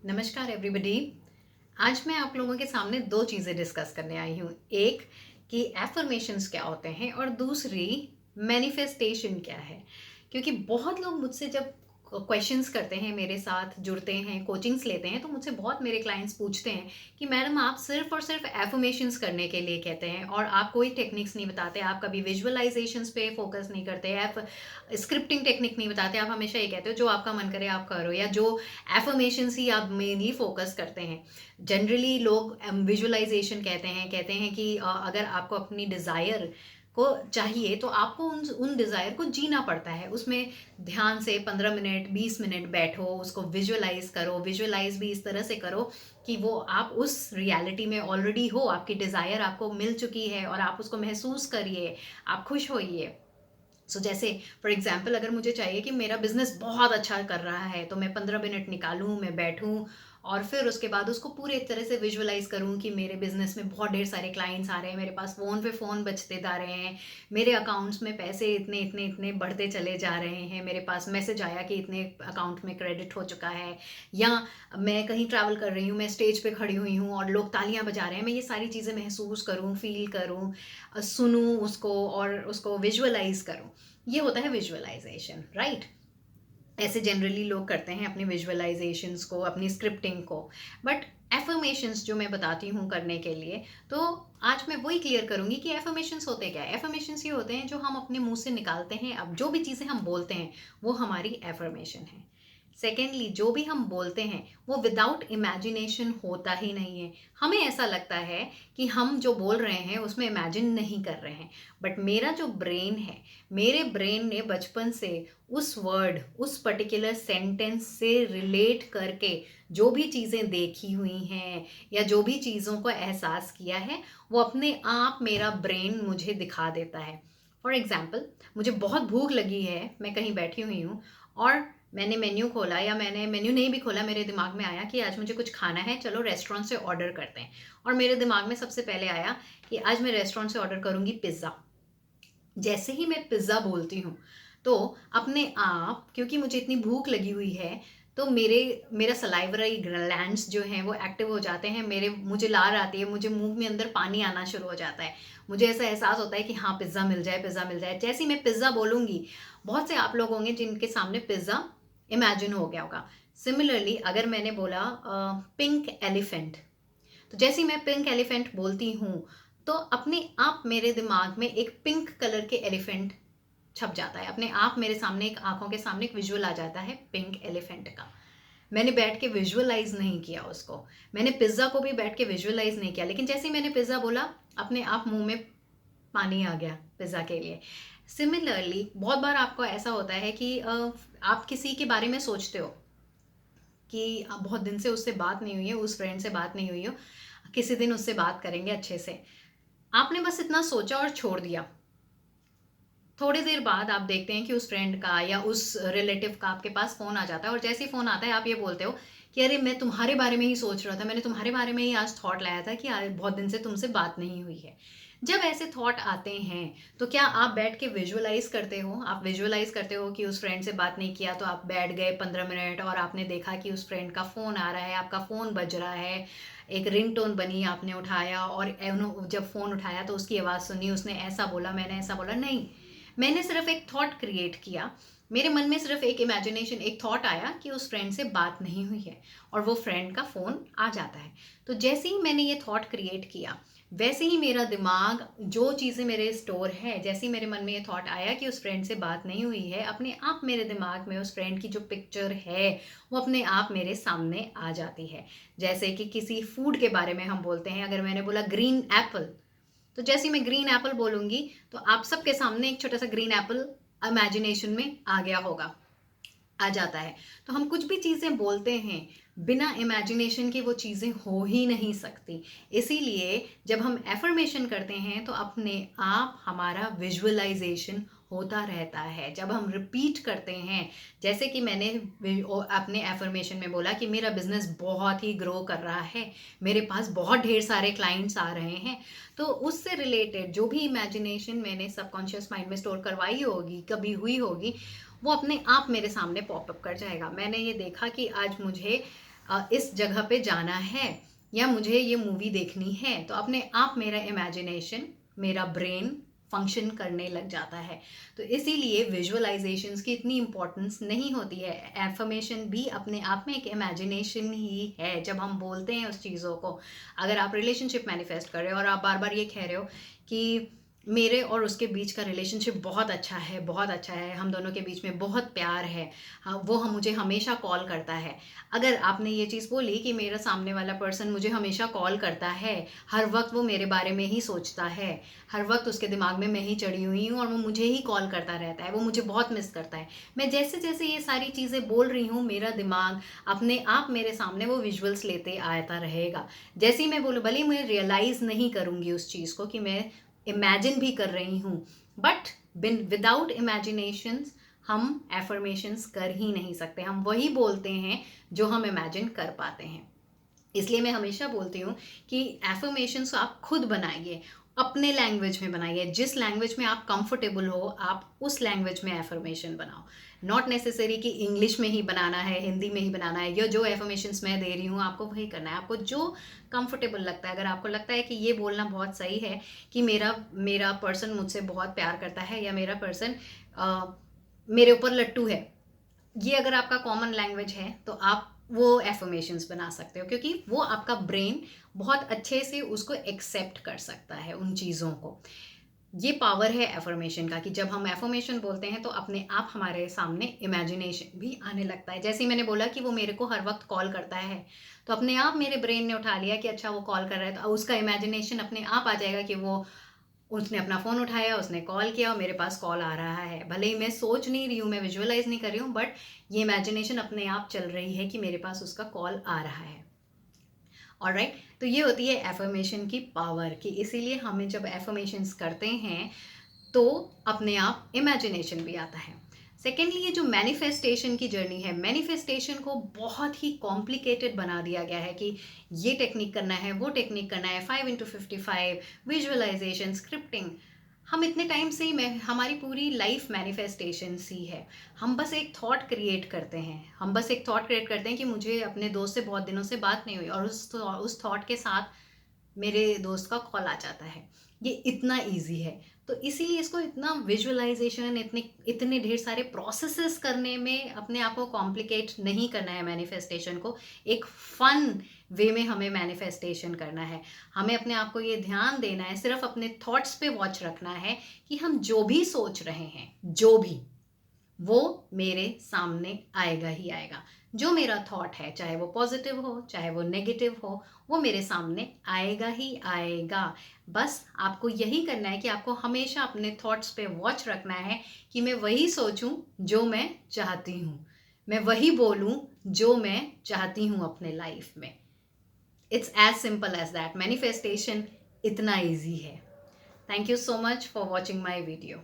नमस्कार एवरीबॉडी। आज मैं आप लोगों के सामने दो चीज़ें डिस्कस करने आई हूँ। एक कि एफर्मेशंस क्या होते हैं और दूसरी मैनिफेस्टेशन क्या है। क्योंकि बहुत लोग मुझसे जब क्वेश्चंस करते हैं, मेरे साथ जुड़ते हैं, कोचिंग्स लेते हैं, तो मुझसे बहुत मेरे क्लाइंट्स पूछते हैं कि मैडम आप सिर्फ और सिर्फ एफर्मेशंस करने के लिए कहते हैं और आप कोई टेक्निक्स नहीं बताते, आप कभी विजुअलाइजेशंस पे फोकस नहीं करते, आप स्क्रिप्टिंग टेक्निक नहीं बताते, आप हमेशा ये कहते हो जो आपका मन करे आप करो, या जो एफर्मेशंस ही आप मेनली फोकस करते हैं। जनरली लोग विजुअलाइजेशन कहते हैं कि अगर आपको अपनी डिज़ायर को चाहिए तो आपको उन डिज़ायर को जीना पड़ता है। उसमें ध्यान से 15 मिनट 20 मिनट बैठो, उसको विजुअलाइज करो। विजुअलाइज भी इस तरह से करो कि वो आप उस रियलिटी में ऑलरेडी हो, आपकी डिज़ायर आपको मिल चुकी है और आप उसको महसूस करिए, आप खुश होइए। जैसे फॉर एग्जाम्पल, अगर मुझे चाहिए कि मेरा बिजनेस बहुत अच्छा कर रहा है तो मैं 15 मिनट निकालूं, मैं बैठूं और फिर उसके बाद उसको पूरे तरह से विजुअलाइज करूं कि मेरे बिजनेस में बहुत ढेर सारे क्लाइंट्स आ रहे हैं, मेरे पास फ़ोन पे फ़ोन बचते जा रहे हैं, मेरे अकाउंट्स में पैसे इतने इतने इतने बढ़ते चले जा रहे हैं, मेरे पास मैसेज आया कि इतने अकाउंट में क्रेडिट हो चुका है, या मैं कहीं ट्रैवल कर रही हूँ, मैं स्टेज पे खड़ी हुई हूँ और लोग तालियां बजा रहे हैं, मैं ये सारी चीज़ें महसूस करूँ, फील करूँ, सुनूं उसको और उसको विजुअलाइज करूँ। ये होता है विजुअलाइजेशन, राइट। ऐसे जनरली लोग करते हैं अपनी विजुअलाइजेशंस को, अपनी स्क्रिप्टिंग को। बट एफर्मेशंस जो मैं बताती हूँ करने के लिए, तो आज मैं वही क्लियर करूंगी कि एफर्मेशंस होते क्या है। एफर्मेशंस ये होते हैं जो हम अपने मुंह से निकालते हैं। अब जो भी चीज़ें हम बोलते हैं वो हमारी एफर्मेशन है। सेकेंडली, जो भी हम बोलते हैं वो विदाउट इमेजिनेशन होता ही नहीं है। हमें ऐसा लगता है कि हम जो बोल रहे हैं उसमें इमेजिन नहीं कर रहे हैं, बट मेरा जो ब्रेन है, मेरे ब्रेन ने बचपन से उस वर्ड, उस पर्टिकुलर सेंटेंस से रिलेट करके जो भी चीज़ें देखी हुई हैं या जो भी चीज़ों को एहसास किया है, वो अपने आप मेरा ब्रेन मुझे दिखा देता है। फॉर एग्जाम्पल, मुझे बहुत भूख लगी है, मैं कहीं बैठी हुई हूँ और मैंने मेन्यू खोला, या मैंने मेन्यू नहीं भी खोला, मेरे दिमाग में आया कि आज मुझे कुछ खाना है, चलो रेस्टोरेंट से ऑर्डर करते हैं। और मेरे दिमाग में सबसे पहले आया कि आज मैं रेस्टोरेंट से ऑर्डर करूँगी पिज़्ज़ा। जैसे ही मैं पिज़्ज़ा बोलती हूँ तो अपने आप, क्योंकि मुझे इतनी भूख लगी हुई है, तो मेरा सलाइवरी ग्लैंड्स जो हैं वो एक्टिव हो जाते हैं, मुझे लार आती है, मुझे मुंह में अंदर पानी आना शुरू हो जाता है। मुझे ऐसा एहसास होता है कि हाँ, पिज़्ज़ा मिल जाए, पिज़्ज़ा मिल जाए। जैसे ही मैं पिज़्ज़ा बोलूँगी, बहुत से आप लोग होंगे जिनके सामने पिज़्ज़ा इमेजिन हो गया होगा। सिमिलरली, अगर मैंने बोला पिंक एलिफेंट, तो जैसे ही मैं पिंक एलिफेंट बोलती हूँ तो अपने आप मेरे दिमाग में एक पिंक कलर के एलिफेंट छप जाता है। अपने आप मेरे सामने, एक आंखों के सामने एक विजुअल आ जाता है पिंक एलिफेंट का। मैंने बैठ के विजुअलाइज नहीं किया उसको, मैंने पिज्ज़ा को भी बैठ के विजुअलाइज नहीं किया, लेकिन जैसे ही मैंने पिज्ज़ा बोला, अपने आप मुंह में पानी आ गया पिज्ज़ा के लिए। सिमिलरली, बहुत बार आपको ऐसा होता है कि आप किसी के बारे में सोचते हो कि बहुत दिन से उससे बात नहीं हुई है, उस फ्रेंड से बात नहीं हुई हो, किसी दिन उससे बात करेंगे अच्छे से। आपने बस इतना सोचा और छोड़ दिया। थोड़ी देर बाद आप देखते हैं कि उस फ्रेंड का या उस रिलेटिव का आपके पास फ़ोन आ जाता है और जैसे ही फ़ोन आता है आप ये बोलते हो कि अरे, मैं तुम्हारे बारे में ही सोच रहा था, मैंने तुम्हारे बारे में ही आज थॉट लाया था कि आज बहुत दिन से तुमसे बात नहीं हुई है। जब ऐसे थॉट आते हैं तो क्या आप बैठ के विजुअलाइज करते हो? आप विजुअलाइज करते हो कि उस फ्रेंड से बात नहीं किया तो आप बैठ गए 15 मिनट और आपने देखा कि उस फ्रेंड का फ़ोन आ रहा है, आपका फ़ोन बज रहा है, एक रिंगटोन बनी, आपने उठाया और जब फ़ोन उठाया तो उसकी आवाज़ सुनी, उसने ऐसा बोला, मैंने ऐसा बोला। नहीं, मैंने सिर्फ एक थॉट क्रिएट किया। मेरे मन में सिर्फ एक इमेजिनेशन, एक थॉट आया कि उस फ्रेंड से बात नहीं हुई है और वो फ्रेंड का फ़ोन आ जाता है। तो जैसे ही मैंने ये थॉट क्रिएट किया, वैसे ही मेरा दिमाग, जो चीज़ें मेरे स्टोर है, जैसे ही मेरे मन में ये थॉट आया कि उस फ्रेंड से बात नहीं हुई है, अपने आप मेरे दिमाग में उस फ्रेंड की जो पिक्चर है वो अपने आप मेरे सामने आ जाती है। जैसे कि किसी फूड के बारे में हम बोलते हैं, अगर मैंने बोला ग्रीन एप्पल, तो जैसे ही मैं ग्रीन एप्पल बोलूंगी तो आप सबके सामने एक छोटा सा ग्रीन एप्पल इमेजिनेशन में आ गया होगा, आ जाता है। तो हम कुछ भी चीज़ें बोलते हैं, बिना इमेजिनेशन के वो चीज़ें हो ही नहीं सकती। इसीलिए जब हम एफर्मेशन करते हैं तो अपने आप हमारा विजुअलाइजेशन होता रहता है। जब हम रिपीट करते हैं, जैसे कि मैंने अपने एफर्मेशन में बोला कि मेरा बिजनेस बहुत ही ग्रो कर रहा है, मेरे पास बहुत ढेर सारे क्लाइंट्स आ रहे हैं, तो उससे रिलेटेड जो भी इमेजिनेशन मैंने सबकॉन्शियस माइंड में स्टोर करवाई होगी, कभी हुई होगी, वो अपने आप मेरे सामने पॉपअप कर जाएगा। मैंने ये देखा कि आज मुझे इस जगह पे जाना है या मुझे ये मूवी देखनी है, तो अपने आप मेरा इमेजिनेशन, मेरा ब्रेन फंक्शन करने लग जाता है। तो इसीलिए विजुअलाइजेशंस की इतनी इम्पोर्टेंस नहीं होती है। एफर्मेशन भी अपने आप में एक इमेजिनेशन ही है। जब हम बोलते हैं उस चीज़ों को, अगर आप रिलेशनशिप मैनिफेस्ट कर रहे हो और आप बार बार ये कह रहे हो कि मेरे और उसके बीच का रिलेशनशिप बहुत अच्छा है, बहुत अच्छा है, हम दोनों के बीच में बहुत प्यार है, हाँ, वो हम मुझे हमेशा कॉल करता है। अगर आपने ये चीज़ बोली कि मेरा सामने वाला पर्सन मुझे हमेशा कॉल करता है, हर वक्त वो मेरे बारे में ही सोचता है, हर वक्त उसके दिमाग में मैं ही चढ़ी हुई हूँ और वो मुझे ही कॉल करता रहता है, वो मुझे बहुत मिस करता है, मैं जैसे जैसे ये सारी चीज़ें बोल रही हूँ, मेरा दिमाग अपने आप मेरे सामने वो विजुअल्स लेते आता रहेगा। जैसे ही मैं बोलूँ, भले ही मैं रियलाइज़ नहीं करूँगी उस चीज़ को कि मैं इमेजिन भी कर रही हूँ, बट विदाउट इमेजिनेशंस हम एफर्मेशंस कर ही नहीं सकते। हम वही बोलते हैं जो हम इमेजिन कर पाते हैं। इसलिए मैं हमेशा बोलती हूँ कि एफर्मेशंस आप खुद बनाइए, अपने लैंग्वेज में बनाइए। जिस लैंग्वेज में आप कंफर्टेबल हो, आप उस लैंग्वेज में एफर्मेशन बनाओ। नॉट नेसेसरी कि इंग्लिश में ही बनाना है, हिंदी में ही बनाना है, या जो एफर्मेशंस मैं दे रही हूँ आपको वही करना है। आपको जो कंफर्टेबल लगता है, अगर आपको लगता है कि ये बोलना बहुत सही है कि मेरा मेरा पर्सन मुझसे बहुत प्यार करता है, या मेरा पर्सन मेरे ऊपर लट्टू है, ये अगर आपका कॉमन लैंग्वेज है, तो आप वो एफर्मेशंस बना सकते हो, क्योंकि वो आपका ब्रेन बहुत अच्छे से उसको एक्सेप्ट कर सकता है उन चीज़ों को। ये पावर है एफर्मेशन का कि जब हम एफर्मेशन बोलते हैं तो अपने आप हमारे सामने इमेजिनेशन भी आने लगता है। जैसे ही मैंने बोला कि वो मेरे को हर वक्त कॉल करता है, तो अपने आप मेरे ब्रेन ने उठा लिया कि अच्छा वो कॉल कर रहा है, तो उसका इमेजिनेशन अपने आप आ जाएगा कि वो उसने अपना फ़ोन उठाया, उसने कॉल किया और मेरे पास कॉल आ रहा है। भले ही मैं सोच नहीं रही हूँ, मैं विजुअलाइज़ नहीं कर रही हूँ, बट ये इमेजिनेशन अपने आप चल रही है कि मेरे पास उसका कॉल आ रहा है। ऑलराइट, तो ये होती है एफर्मेशन की पावर, कि इसीलिए हमें जब एफर्मेशंस करते हैं तो अपने आप इमेजिनेशन भी आता है। सेकेंडली, ये जो मैनिफेस्टेशन की जर्नी है, मैनिफेस्टेशन को बहुत ही कॉम्प्लिकेटेड बना दिया गया है कि ये टेक्निक करना है, वो टेक्निक करना है, 5x55, विजुअलाइजेशन, स्क्रिप्टिंग। हम इतने टाइम से ही, मैं हमारी पूरी लाइफ मैनिफेस्टेशन ही है। हम बस एक थॉट क्रिएट करते हैं, हम बस एक थॉट क्रिएट करते हैं कि मुझे अपने दोस्त से बहुत दिनों से बात नहीं हुई, और उस थॉट के साथ मेरे दोस्त का कॉल आ जाता है। ये इतना इजी है। तो इसीलिए इसको इतना विजुअलाइजेशन, इतने इतने ढेर सारे प्रोसेसेस करने में अपने आप को कॉम्प्लिकेट नहीं करना है। मैनिफेस्टेशन को एक फन वे में हमें मैनिफेस्टेशन करना है। हमें अपने आप को ये ध्यान देना है, सिर्फ अपने थॉट्स पे वॉच रखना है कि हम जो भी सोच रहे हैं, जो भी, वो मेरे सामने आएगा ही आएगा। जो मेरा थॉट है, चाहे वो पॉजिटिव हो चाहे वो नेगेटिव हो, वो मेरे सामने आएगा ही आएगा। बस आपको यही करना है कि आपको हमेशा अपने थॉट्स पे वॉच रखना है कि मैं वही सोचूं जो मैं चाहती हूँ, मैं वही बोलूं जो मैं चाहती हूँ अपने लाइफ में। It's as simple as that. Manifestation इतना ईजी है। Thank you so much for watching my video.